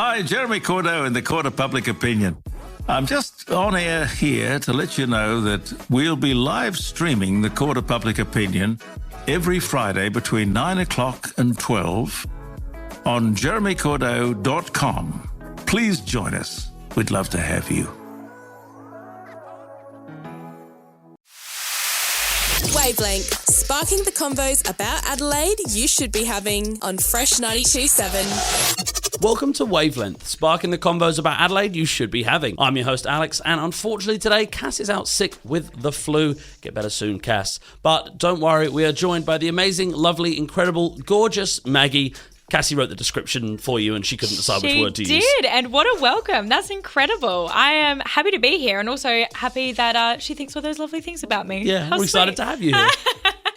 Hi, Jeremy Cordeaux in the Court of Public Opinion. I'm just on air here to let you know that we'll be live streaming the Court of Public Opinion every Friday between 9 o'clock and 12 on jeremycordeaux.com. Please join us. We'd love to have you. Wavelength, sparking the convos about Adelaide you should be having on Fresh 92.7. Welcome to Wavelength, sparking the convos about Adelaide you should be having. I'm your host, Alex, and unfortunately today, Cass is out sick with the flu. Get better soon, Cass. But don't worry, we are joined by the amazing, lovely, incredible, gorgeous Maggie. Cassie wrote the description for you and she couldn't decide which word to use. She did, and what a welcome. That's incredible. I am happy to be here and also happy that she thinks all those lovely things about me. Yeah, How we're excited sweet. to have you here.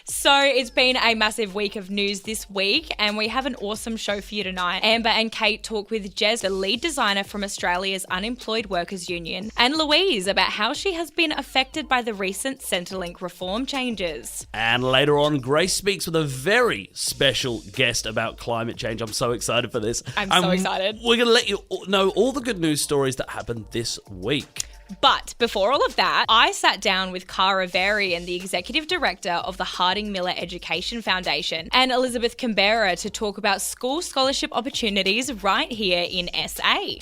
So it's been a massive week of news this week and we have an awesome show for you tonight. Amber and Kate talk with Jez, the lead designer from Australia's Unemployed Workers Union, and Louise about how she has been affected by the recent Centrelink reform changes. And later on, Grace speaks with a very special guest about climate change. I'm so excited for this. I'm so excited. We're going to let you know all the good news stories that happened this week. But before all of that, I sat down with Cara Varian, the Executive Director of the Harding Miller Education Foundation, and Elizabeth Nkombera to talk about school scholarship opportunities right here in SA.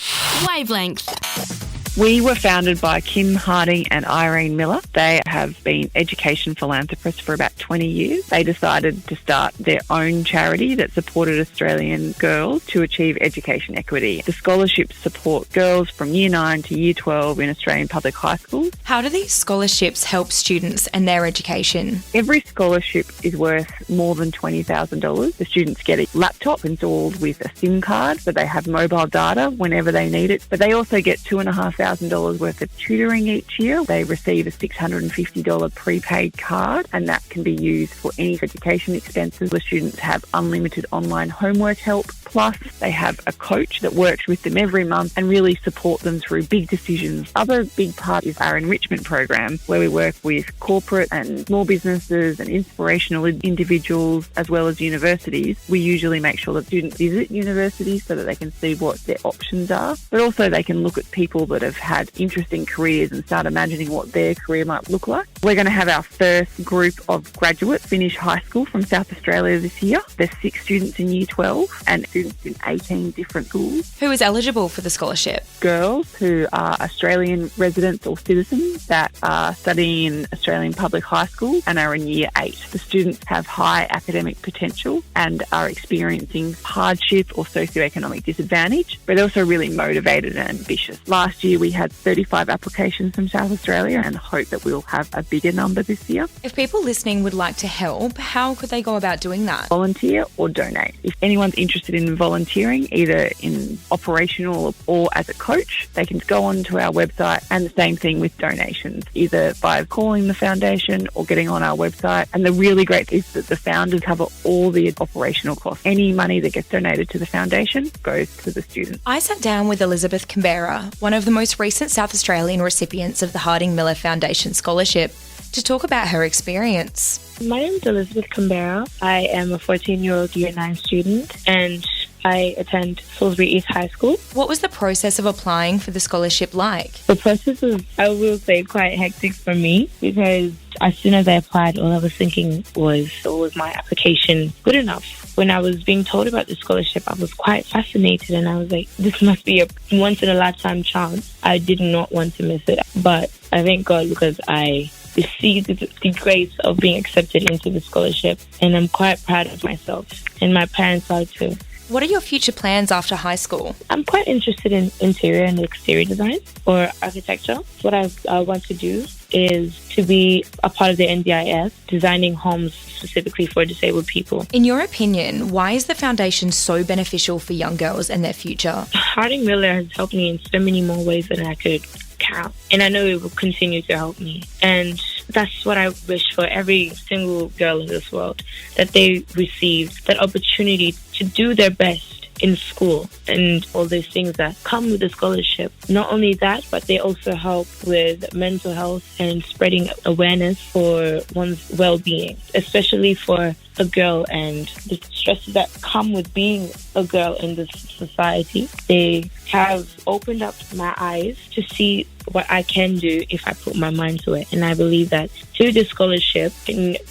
Wavelength. We were founded by Kim Harding and Irene Miller. They have been education philanthropists for about 20 years. They decided to start their own charity that supported Australian girls to achieve education equity. The scholarships support girls from Year 9 to Year 12 in Australian public high schools. How do these scholarships help students and their education? Every scholarship is worth more than $20,000. The students get a laptop installed with a SIM card, so they have mobile data whenever they need it. But they also get $2,500 worth of tutoring each year. They receive a $650 prepaid card, and that can be used for any education expenses. The students have unlimited online homework help. Plus, they have a coach that works with them every month and really support them through big decisions. Other big part is our enrichment program, where we work with corporate and small businesses and inspirational individuals, as well as universities. We usually make sure that students visit universities so that they can see what their options are, but also they can look at people that have had interesting careers and start imagining what their career might look like. We're going to have our first group of graduates finish high school from South Australia this year. There's 6 students in Year 12 and students in 18 different schools. Who is eligible for the scholarship? Girls who are Australian residents or citizens that are studying in Australian public high school and are in Year 8. The students have high academic potential and are experiencing hardship or socioeconomic disadvantage, but they're also really motivated and ambitious. Last year we had 35 applications from South Australia and hope that we'll have a bigger number this year. If people listening would like to help, how could they go about doing that? Volunteer or donate. If anyone's interested in volunteering, either in operational or as a coach, they can go onto our website, and the same thing with donations, either by calling the foundation or getting on our website. And the really great thing is that the founders cover all the operational costs. Any money that gets donated to the foundation goes to the students. I sat down with Elizabeth Nkombera, one of the most recent South Australian recipients of the Harding Miller Foundation Scholarship, to talk about her experience. My name is Elizabeth Nkombera. I am a 14-year-old Year 9 student and I attend Salisbury East High School. What was the process of applying for the scholarship like? The process was, I will say, quite hectic for me because as soon as I applied, all I was thinking was my application good enough? When I was being told about the scholarship, I was quite fascinated and I was like, this must be a once-in-a-lifetime chance. I did not want to miss it, but I thank God because I received the grace of being accepted into the scholarship, and I'm quite proud of myself, and my parents are too. What are your future plans after high school? I'm quite interested in interior and exterior design or architecture. What I want to do is to be a part of the NDIS, designing homes specifically for disabled people. In your opinion, why is the foundation so beneficial for young girls and their future? Harding Miller has helped me in so many more ways than I could count, and I know it will continue to help me. And that's what I wish for every single girl in this world, that they receive that opportunity to do their best in school and all those things that come with the scholarship. Not only that, but they also help with mental health and spreading awareness for one's well-being, especially for a girl and the stresses that come with being a girl in this society. They have opened up my eyes to see what I can do if I put my mind to it. And I believe that through the scholarship,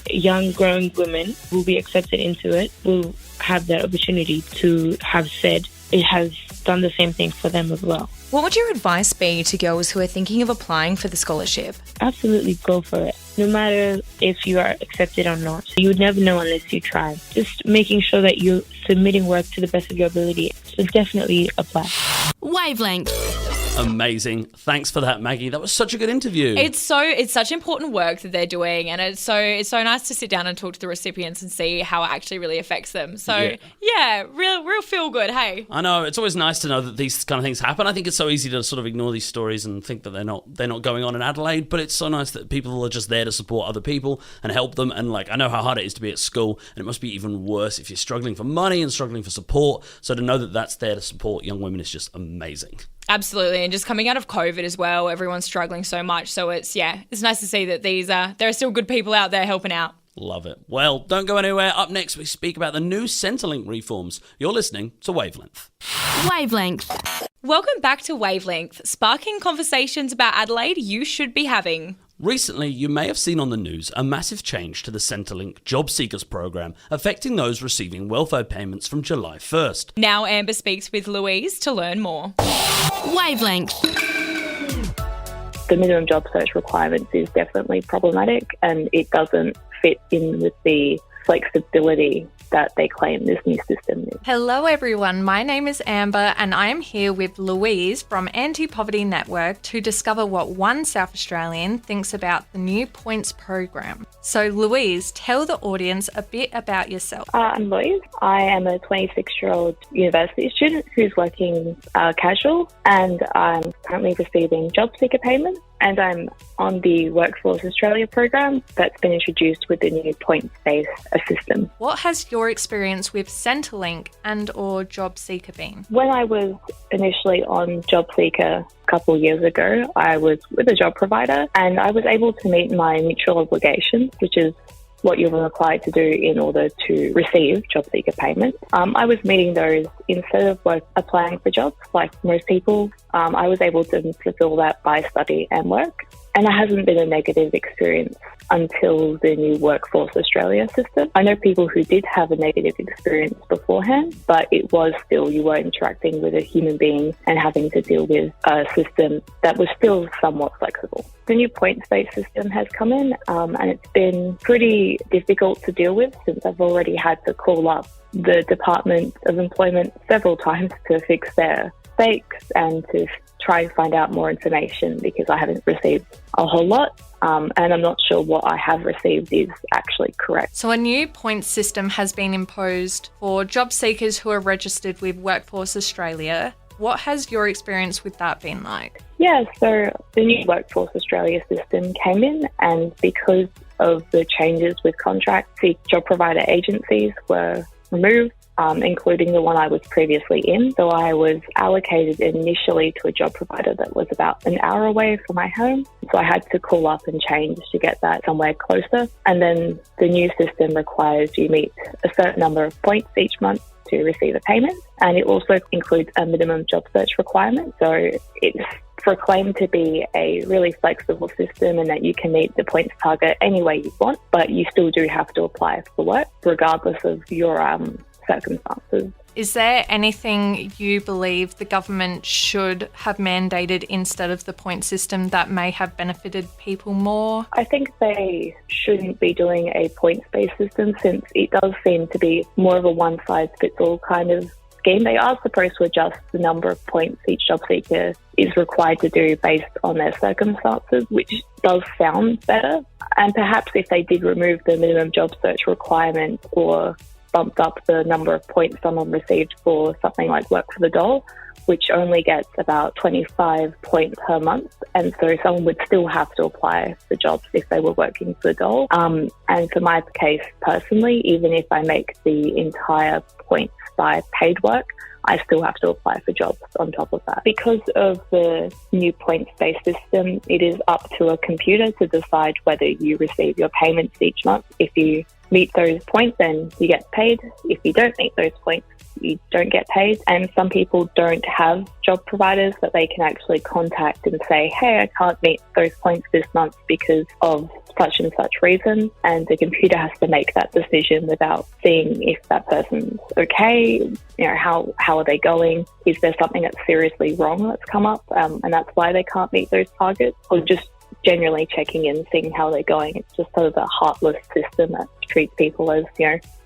young growing women will be accepted into it, will have that opportunity to have said it has done the same thing for them as well. What would your advice be to girls who are thinking of applying for the scholarship? Absolutely go for it. No matter if you are accepted or not. You would never know unless you try. Just making sure that you're submitting work to the best of your ability. So definitely apply. Wavelength. Amazing. Thanks for that, Maggie. That was such a good interview. It's such important work that they're doing, and it's so nice to sit down and talk to the recipients and see how it actually really affects them. So yeah real feel good. Hey, I know it's always nice to know that these kind of things happen. I think it's so easy to sort of ignore these stories and think that they're not going on in Adelaide, but it's so nice that people are just there to support other people and help them. And like, I know how hard it is to be at school, and it must be even worse if you're struggling for money and struggling for support. So to know that that's there to support young women is just amazing. Absolutely, and just coming out of COVID as well, everyone's struggling so much. So it's nice to see that there are still good people out there helping out. Love it. Well, don't go anywhere. Up next, we speak about the new Centrelink reforms. You're listening to Wavelength. Wavelength. Welcome back to Wavelength, sparking conversations about Adelaide you should be having. Recently, you may have seen on the news a massive change to the Centrelink Job Seekers program, affecting those receiving welfare payments from July 1st. Now Amber speaks with Louise to learn more. Wavelength. The minimum job search requirements is definitely problematic, and it doesn't fit in with the flexibility that they claim this new system is. Hello everyone, my name is Amber and I am here with Louise from Anti-Poverty Network to discover what one South Australian thinks about the new points program. So Louise, tell the audience a bit about yourself. I'm Louise. I am a 26-year-old university student who's working casual, and I'm currently receiving job seeker payments. And I'm on the Workforce Australia program that's been introduced with the new points-based system. What has your experience with Centrelink and or Job Seeker been? When I was initially on Job Seeker a couple of years ago, I was with a job provider and I was able to meet my mutual obligations, which is what you're required to do in order to receive job seeker payments. I was meeting those instead of applying for jobs like most people. I was able to fulfill that by study and work. And it hasn't been a negative experience until the new Workforce Australia system. I know people who did have a negative experience beforehand, but it was still, you were interacting with a human being and having to deal with a system that was still somewhat flexible. The new points-based system has come in and it's been pretty difficult to deal with since I've already had to call up the Department of Employment several times to fix their mistakes and to try and find out more information because I haven't received a whole lot and I'm not sure what I have received is actually correct. So a new points system has been imposed for job seekers who are registered with Workforce Australia. What has your experience with that been like? Yeah, so the new Workforce Australia system came in, and because of the changes with contracts, the job provider agencies were removed, including the one I was previously in. So I was allocated initially to a job provider that was about an hour away from my home. So I had to call up and change to get that somewhere closer. And then the new system requires you meet a certain number of points each month to receive a payment. And it also includes a minimum job search requirement. So it's proclaimed to be a really flexible system and that you can meet the points target any way you want, but you still do have to apply for work regardless of your circumstances. Is there anything you believe the government should have mandated instead of the point system that may have benefited people more? I think they shouldn't be doing a points-based system since it does seem to be more of a one-size-fits-all kind of scheme. They are supposed to adjust the number of points each job seeker is required to do based on their circumstances, which does sound better. And perhaps if they did remove the minimum job search requirement or bumped up the number of points someone received for something like Work for the Dole, which only gets about 25 points per month. And so someone would still have to apply for jobs if they were working for the Dole. And for my case personally, even if I make the entire points by paid work, I still have to apply for jobs on top of that. Because of the new points-based system, it is up to a computer to decide whether you receive your payments each month. If you meet those points, then you get paid. If you don't meet those points, you don't get paid. And some people don't have job providers that they can actually contact and say, hey, I can't meet those points this month because of such and such reason. And the computer has to make that decision without seeing if that person's okay, how are they going? Is there something that's seriously wrong that's come up? And that's why they can't meet those targets, or just generally checking in, seeing how they're going. It's just sort of a heartless system that treats people as,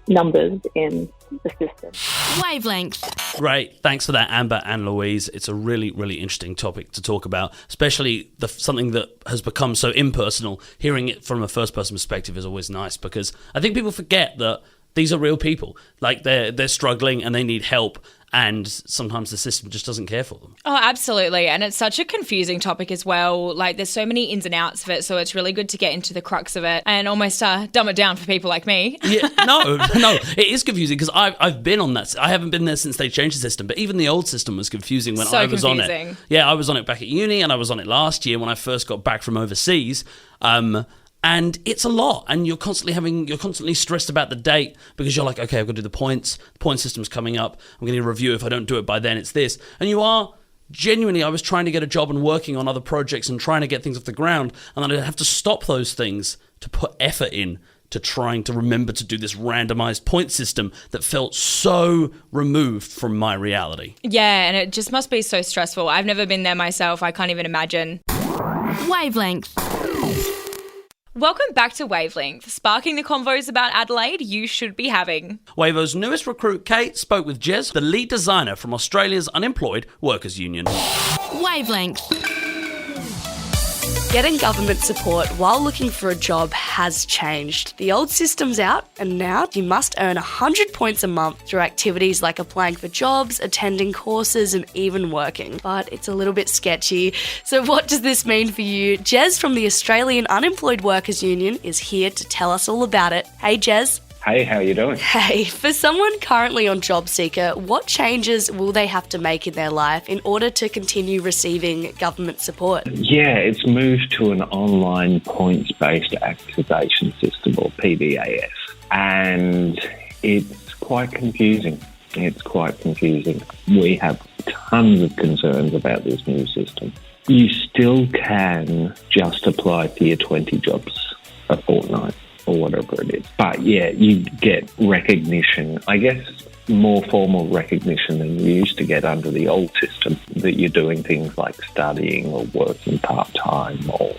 numbers in the system. Wavelength. Great. Thanks for that, Amber and Louise. It's a really, really interesting topic to talk about, especially something that has become so impersonal. Hearing it from a first-person perspective is always nice, because I think people forget that these are real people. Like, they're struggling and they need help, and sometimes the system just doesn't care for them. Oh, absolutely. And it's such a confusing topic as well. Like, there's so many ins and outs of it, so it's really good to get into the crux of it and almost dumb it down for people like me. Yeah, no, it is confusing, because I've been on that. I haven't been there since they changed the system, but even the old system was confusing when I was on it. Yeah, I was on it back at uni, and I was on it last year when I first got back from overseas. And it's a lot, and you're constantly stressed about the date, because you're like, okay, I've got to do the points. The point system's coming up. I'm going to review. If I don't do it by then, it's this. And you are genuinely, I was trying to get a job and working on other projects and trying to get things off the ground, and then I'd have to stop those things to put effort in to trying to remember to do this randomized point system that felt so removed from my reality. Yeah, and it just must be so stressful. I've never been there myself. I can't even imagine. Wavelength. Welcome back to Wavelength, sparking the convos about Adelaide you should be having. Wavo's newest recruit, Kate, spoke with Jez, the lead designer from Australia's Unemployed Workers Union. Wavelength. Getting government support while looking for a job has changed. The old system's out, and now you must earn 100 points a month through activities like applying for jobs, attending courses, and even working. But it's a little bit sketchy. So what does this mean for you? Jez from the Australian Unemployed Workers Union is here to tell us all about it. Hey, Jez. Hey, how you doing? Hey, for someone currently on JobSeeker, what changes will they have to make in their life in order to continue receiving government support? Yeah, it's moved to an online points-based activation system, or PBAS, and it's quite confusing. We have tons of concerns about this new system. You still can just apply for your 20 jobs a fortnight, or whatever it is. But yeah, you get recognition, I guess more formal recognition than you used to get under the old system, that you're doing things like studying or working part-time or,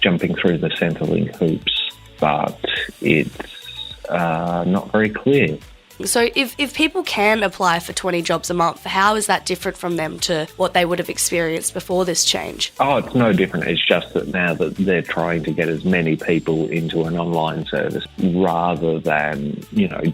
jumping through the Centrelink hoops. But it's not very clear. So if people can apply for 20 jobs a month, how is that different from them to what they would have experienced before this change? Oh, it's no different. It's just that now that they're trying to get as many people into an online service rather than,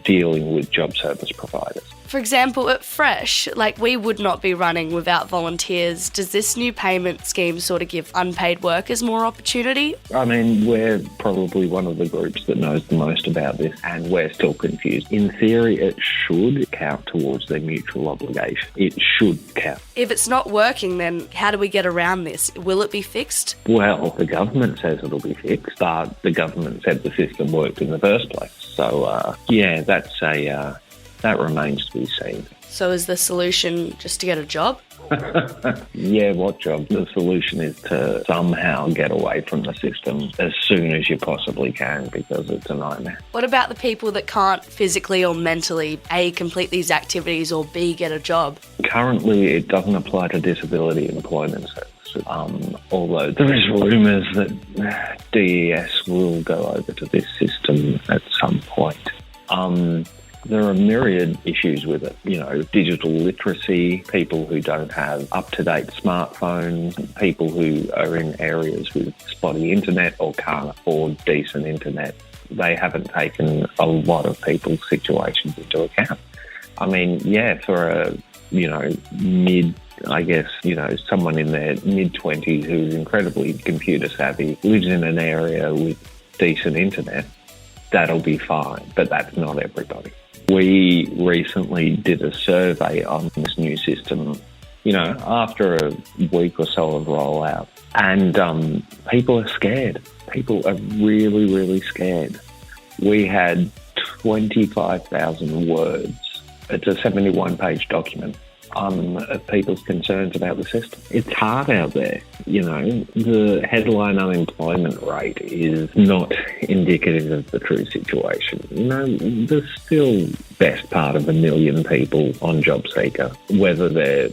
dealing with job service providers. For example, at Fresh, we would not be running without volunteers. Does this new payment scheme sort of give unpaid workers more opportunity? I mean, we're probably one of the groups that knows the most about this, and we're still confused. In theory, it should count towards their mutual obligation. It should count. If it's not working, then how do we get around this? Will it be fixed? Well, the government says it'll be fixed, but the government said the system worked in the first place. So, that remains to be seen. So is the solution just to get a job? Yeah, what job? The solution is to somehow get away from the system as soon as you possibly can, because it's a nightmare. What about the people that can't physically or mentally, A, complete these activities, or B, get a job? Currently, it doesn't apply to disability employment services, although there is rumours that DES will go over to this system at some point. There are myriad issues with it, digital literacy, people who don't have up-to-date smartphones, people who are in areas with spotty internet or can't afford decent internet. They haven't taken a lot of people's situations into account. I mean, yeah, for a, someone in their mid-20s who's incredibly computer savvy, lives in an area with decent internet, that'll be fine, but that's not everybody. We recently did a survey on this new system, after a week or so of rollout. And people are scared. People are really, really scared. We had 25,000 words. It's a 71-page document of people's concerns about the system. It's hard out there. The headline unemployment rate is not indicative of the true situation. There's still best part of 1 million people on JobSeeker, whether they're,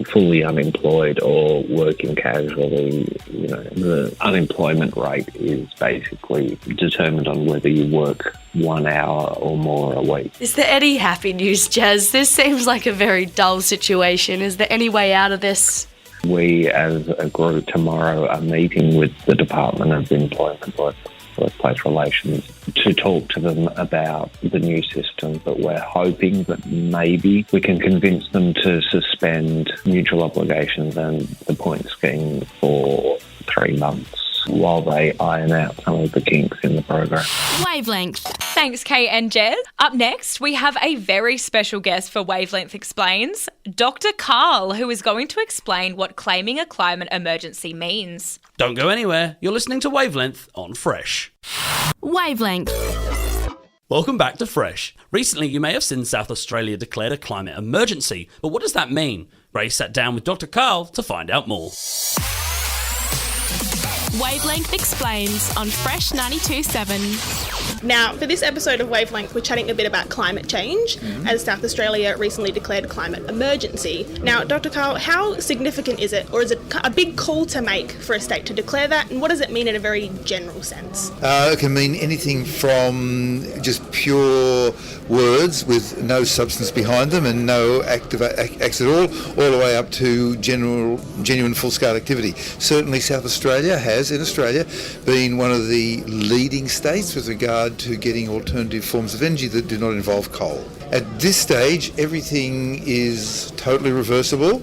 fully unemployed or working casually. The unemployment rate is basically determined on whether you work 1 hour or more a week. Is there any happy news, Jazz? This seems like a very dull situation. Is there any way out of this? We, as a group, tomorrow are meeting with the Department of Employment Workplace Relations to talk to them about the new system, but we're hoping that maybe we can convince them to suspend mutual obligations and the point scheme for 3 months while they iron out some of the kinks in the program. Wavelength. Thanks, Kate and Jez. Up next, we have a very special guest for Wavelength Explains, Dr Karl, who is going to explain what claiming a climate emergency means. Don't go anywhere. You're listening to Wavelength on Fresh. Wavelength. Welcome back to Fresh. Recently, you may have seen South Australia declared a climate emergency, but what does that mean? Ray sat down with Dr Karl to find out more. Wavelength Explains on Fresh 92.7. Now, for this episode of Wavelength, we're chatting a bit about climate change, as South Australia recently declared climate emergency. Now, Dr Karl, how significant is it, or is it a big call to make for a state to declare that, and what does it mean in a very general sense? It can mean anything from just pure words with no substance behind them and no acts at all the way up to genuine full-scale activity. Certainly South Australia has, in Australia, been one of the leading states with regard to getting alternative forms of energy that do not involve coal. At this stage, everything is totally reversible,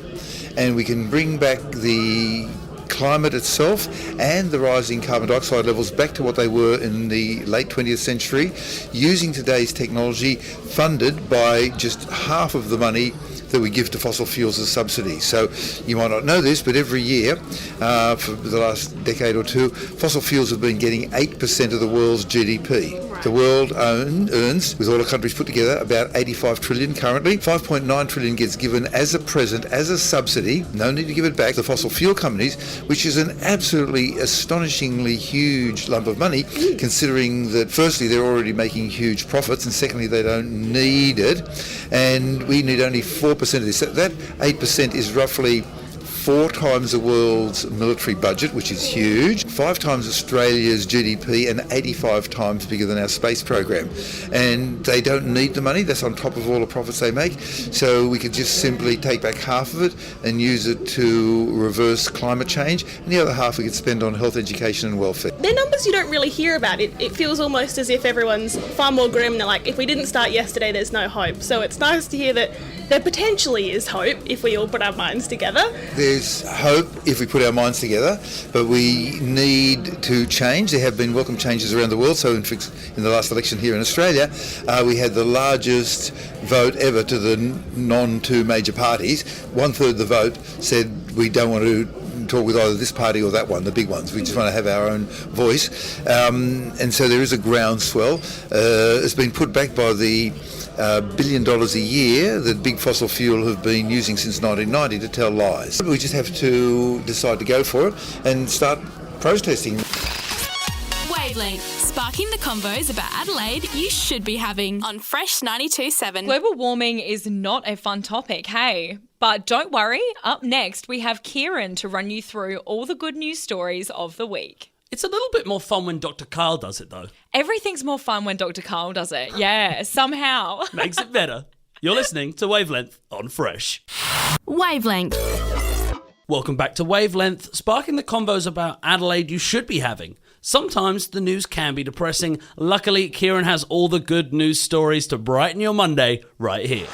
and we can bring back the climate itself and the rising carbon dioxide levels back to what they were in the late 20th century, using today's technology funded by just half of the money that we give to fossil fuels as subsidies. So you might not know this, but every year for the last decade or two, fossil fuels have been getting 8% of the world's GDP. The world earns, with all the countries put together, about 85 trillion currently. 5.9 trillion gets given as a present, as a subsidy, no need to give it back to fossil fuel companies, which is an absolutely astonishingly huge lump of money, considering that firstly they're already making huge profits, and secondly they don't need it, and we need only 4% of this. That 8% is roughly 4 times the world's military budget, which is huge, 5 times Australia's GDP, and 85 times bigger than our space program. And they don't need the money. That's on top of all the profits they make. So we could just simply take back half of it and use it to reverse climate change, and the other half we could spend on health, education and welfare. They're numbers you don't really hear about. It feels almost as if everyone's far more grim. They're like, if we didn't start yesterday, there's no hope. So it's nice to hear that there potentially is hope if we all put our minds together. There's hope if we put our minds together, but we need to change. There have been welcome changes around the world. So in the last election here in Australia, we had the largest vote ever to the non-two major parties. 1/3 of the vote said we don't want to talk with either this party or that one, the big ones. We just want to have our own voice. And so there is a groundswell. It's been put back by the $1 billion a year that big fossil fuel have been using since 1990 to tell lies. We just have to decide to go for it and start protesting. Wavelength, sparking the convos about Adelaide you should be having on Fresh 92.7. Global warming is not a fun topic, hey? But don't worry, up next we have Ciarán to run you through all the good news stories of the week. It's a little bit more fun when Dr Karl does it, though. Everything's more fun when Dr Karl does it. Yeah, somehow. Makes it better. You're listening to Wavelength on Fresh. Wavelength. Welcome back to Wavelength, sparking the convos about Adelaide you should be having. Sometimes the news can be depressing. Luckily, Ciarán has all the good news stories to brighten your Monday right here.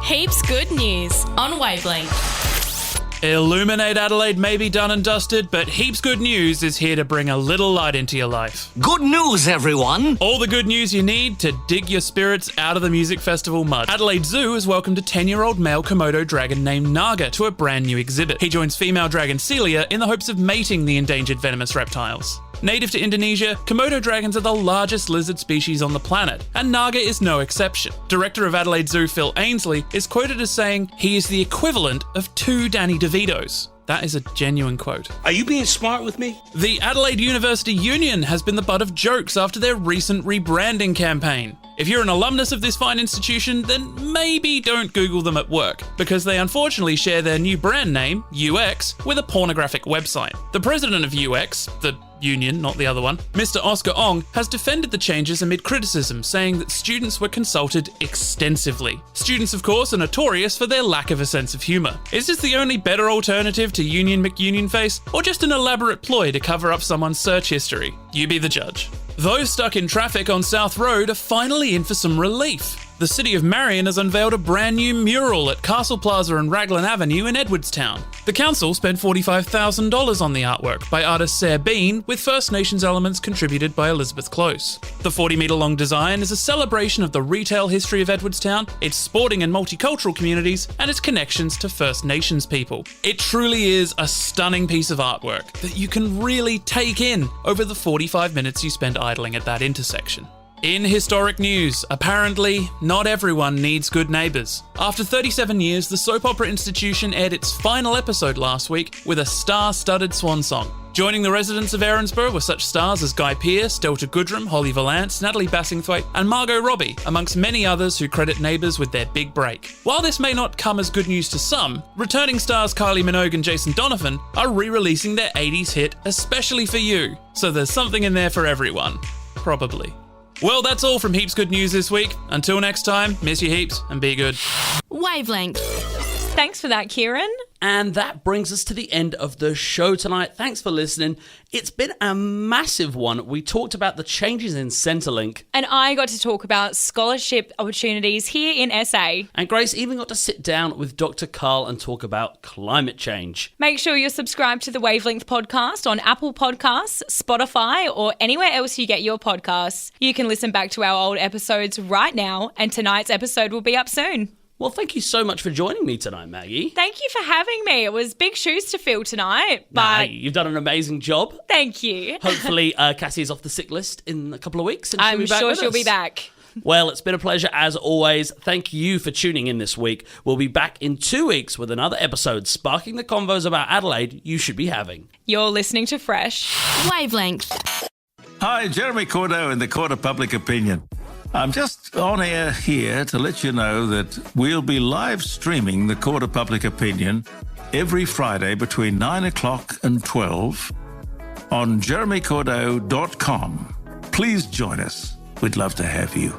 Heaps Good News on Wavelength. Illuminate Adelaide may be done and dusted, but Heaps Good News is here to bring a little light into your life. Good news, everyone! All the good news you need to dig your spirits out of the music festival mud. Adelaide Zoo has welcomed a 10-year-old male Komodo dragon named Naga to a brand new exhibit. He joins female dragon Celia in the hopes of mating the endangered venomous reptiles. Native to Indonesia, Komodo dragons are the largest lizard species on the planet, and Naga is no exception. Director of Adelaide Zoo Phil Ainsley is quoted as saying he is the equivalent of 2 Danny DeVitos. That is a genuine quote. Are you being smart with me? The Adelaide University Union has been the butt of jokes after their recent rebranding campaign. If you're an alumnus of this fine institution, then maybe don't Google them at work, because they unfortunately share their new brand name, UX, with a pornographic website. The president of UX, the union, not the other one, Mr. Oscar Ong, has defended the changes amid criticism, saying that students were consulted extensively. Students, of course, are notorious for their lack of a sense of humour. Is this the only better alternative to Union McUnionface, or just an elaborate ploy to cover up someone's search history? You be the judge. Those stuck in traffic on South Road are finally in for some relief. The City of Marion has unveiled a brand new mural at Castle Plaza and Raglan Avenue in Edwardstown. The council spent $45,000 on the artwork by artist Sarah Bean, with First Nations elements contributed by Elizabeth Close. The 40-metre-long design is a celebration of the retail history of Edwardstown, its sporting and multicultural communities, and its connections to First Nations people. It truly is a stunning piece of artwork that you can really take in over the 45 minutes you spend idling at that intersection. In historic news, apparently, not everyone needs good neighbours. After 37 years, the soap opera institution aired its final episode last week with a star-studded swan song. Joining the residents of Erinsborough were such stars as Guy Pearce, Delta Goodrem, Holly Valance, Natalie Bassingthwaite, and Margot Robbie, amongst many others who credit Neighbours with their big break. While this may not come as good news to some, returning stars Kylie Minogue and Jason Donovan are re-releasing their 80s hit Especially For You, so there's something in there for everyone. Probably. Well, that's all from Heaps Good News this week. Until next time, miss you heaps and be good. Wavelength. Thanks for that, Ciarán. And that brings us to the end of the show tonight. Thanks for listening. It's been a massive one. We talked about the changes in Centrelink. And I got to talk about scholarship opportunities here in SA. And Grace even got to sit down with Dr. Karl and talk about climate change. Make sure you're subscribed to the Wavelength podcast on Apple Podcasts, Spotify, or anywhere else you get your podcasts. You can listen back to our old episodes right now, and tonight's episode will be up soon. Well, thank you so much for joining me tonight, Maggie. Thank you for having me. It was big shoes to fill tonight, but... Hey, you've done an amazing job. Thank you. Hopefully, Cassie is off the sick list in a couple of weeks. And I'm sure she'll be back. Well, it's been a pleasure as always. Thank you for tuning in this week. We'll be back in 2 weeks with another episode sparking the convos about Adelaide you should be having. You're listening to Fresh. Wavelength. Hi, Jeremy Cordeaux in the Court of Public Opinion. I'm just on air here to let you know that we'll be live streaming the Court of Public Opinion every Friday between 9 o'clock and 12 on jeremycordeaux.com. Please join us. We'd love to have you.